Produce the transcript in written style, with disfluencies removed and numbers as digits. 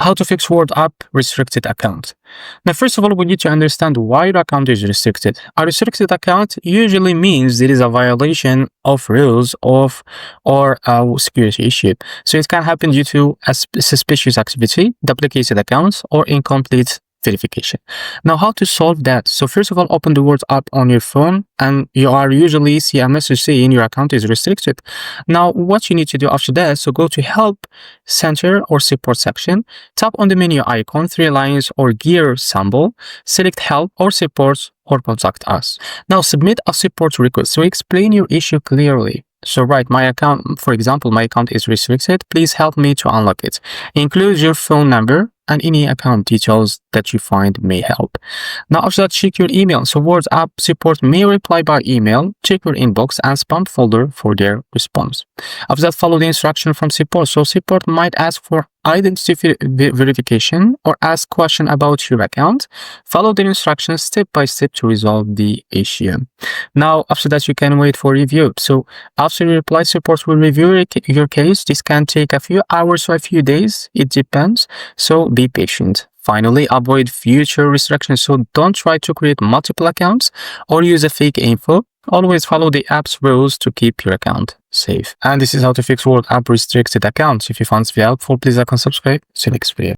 How to fix WhatsApp restricted account. Now, first of all, we need to understand why your account is restricted. A restricted account usually means there is a violation of rules or a security issue. So it can happen due to a suspicious activity, duplicated accounts, or incomplete verification. Now, how to solve that? So first of all, open the WhatsApp on your phone and you are usually see a message saying your account is restricted. Now, what you need to do after that, so go to help center or support section, tap on the menu icon, 3 lines or gear symbol, select help or support or contact us. Now submit a support request. So explain your issue clearly. So write, my account, for example, my account is restricted. Please help me to unlock it. Include your phone number and any account details that you find may help. Now after that, check your email. So WhatsApp support may reply by email. Check your inbox and spam folder for their response. After that, follow the instruction from support. So support might ask for identity verification or ask question about your account. Follow the instructions step by step to resolve the issue. Now after that, you can wait for review. So after you reply, support will review your case. This can take a few hours or a few days, it depends, so be patient. Finally, avoid future restrictions. So don't try to create multiple accounts or use a fake info. Always follow the app's rules to keep your account safe. And this is how to fix WhatsApp restricted accounts. If you found this video helpful, please like and subscribe. See you next video.